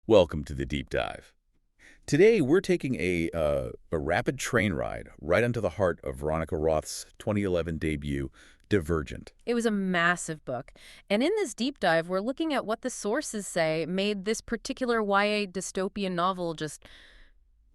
Welcome to the deep dive. Today, we're taking a rapid train ride right into the heart of Veronica Roth's 2011 debut, Divergent. It was a massive book. And in this deep dive, we're looking at what the sources say made this particular YA dystopian novel just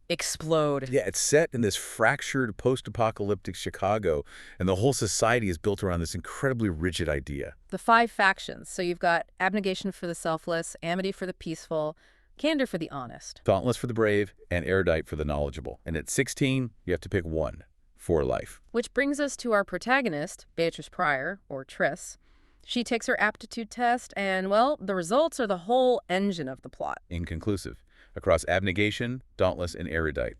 explode. Yeah, it's set in this fractured post-apocalyptic Chicago, and the whole society is built around this incredibly rigid idea. The five factions. So you've got Abnegation for the selfless, Amity for the peaceful, Candor for the honest. Dauntless for the brave, and Erudite for the knowledgeable. And at 16, you have to pick one for life. Which brings us to our protagonist, Beatrice Prior, or Triss. She takes her aptitude test, and, well, the results are the whole engine of the plot. Inconclusive. Across Abnegation, Dauntless, and Erudite,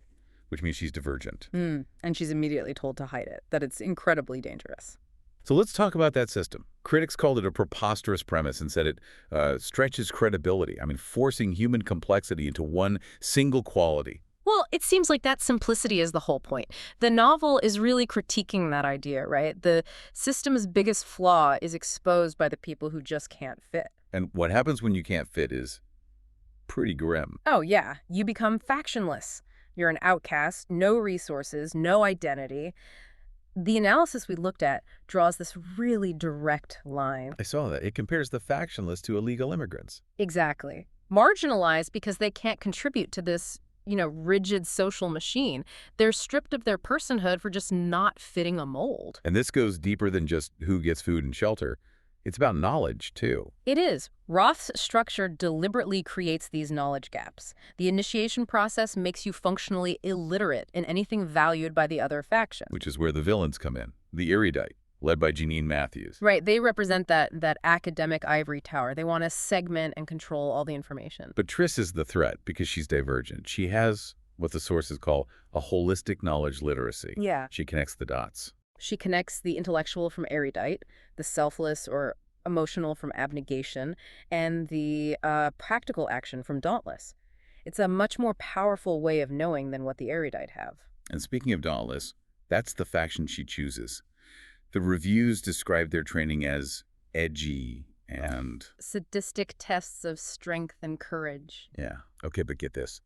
which means she's divergent. And she's immediately told to hide it, that it's incredibly dangerous. So let's talk about that system. Critics called it a preposterous premise and said it stretches credibility. I mean, forcing human complexity into one single quality. Well, it seems like that simplicity is the whole point. The novel is really critiquing that idea, right? The system's biggest flaw is exposed by the people who just can't fit. And what happens when you can't fit is pretty grim. Oh, yeah. You become factionless. You're an outcast, no resources, no identity. The analysis we looked at draws this really direct line. I saw that. It compares the factionless to illegal immigrants. Exactly. Marginalized because they can't contribute to this, rigid social machine. They're stripped of their personhood for just not fitting a mold. And this goes deeper than just who gets food and shelter. It's about knowledge, too. It is. Roth's structure deliberately creates these knowledge gaps. The initiation process makes you functionally illiterate in anything valued by the other faction. Which is where the villains come in. The Erudite, led by Janine Matthews. Right. They represent that academic ivory tower. They want to segment and control all the information. But Triss is the threat because she's divergent. She has what the sources call a holistic knowledge literacy. Yeah. She connects the dots. She connects the intellectual from erudite, the selfless or emotional from abnegation, and the practical action from dauntless. It's a much more powerful way of knowing than what the erudite have. And speaking of Dauntless, that's the faction she chooses. The reviews describe their training as edgy and... sadistic tests of strength and courage. Yeah. Okay, but get this.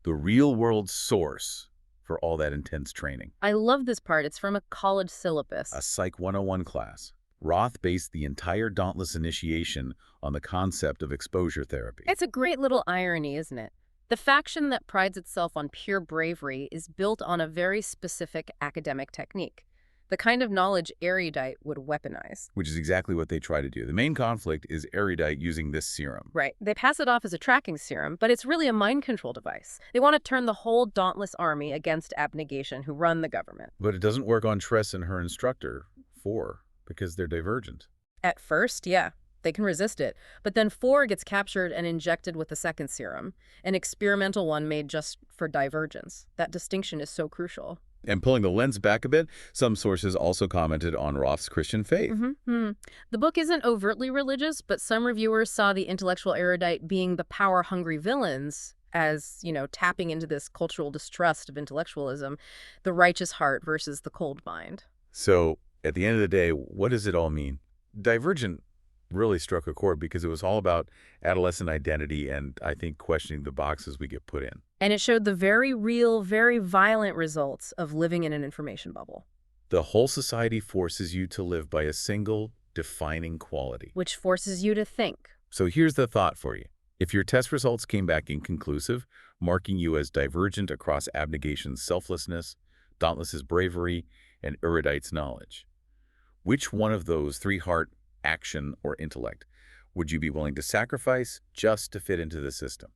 The real-world source for all that intense training. I love this part. It's from a college syllabus. A Psych 101 class. Roth based the entire Dauntless initiation on the concept of exposure therapy. It's a great little irony, isn't it? The faction that prides itself on pure bravery is built on a very specific academic technique, the kind of knowledge erudite would weaponize. Which is exactly what they try to do. The main conflict is erudite using this serum. Right. They pass it off as a tracking serum, but it's really a mind control device. They want to turn the whole dauntless army against abnegation, who run the government. But it doesn't work on Triss and her instructor, Four, because they're divergent. At first, yeah. They can resist it. But then Four gets captured and injected with the second serum, an experimental one made just for divergence. That distinction is so crucial. And pulling the lens back a bit, some sources also commented on Roth's Christian faith. The book isn't overtly religious, but some reviewers saw the intellectual erudite being the power-hungry villains as, tapping into this cultural distrust of intellectualism, the righteous heart versus the cold mind. So, at the end of the day, what does it all mean? Divergent really struck a chord because it was all about adolescent identity and, I think, questioning the boxes we get put in. And it showed the very real, very violent results of living in an information bubble. The whole society forces you to live by a single defining quality. Which forces you to think. So here's the thought for you. If your test results came back inconclusive, marking you as divergent across abnegation's selflessness, dauntless's bravery, and erudite's knowledge, which one of those three heart, action, or intellect would you be willing to sacrifice just to fit into the system?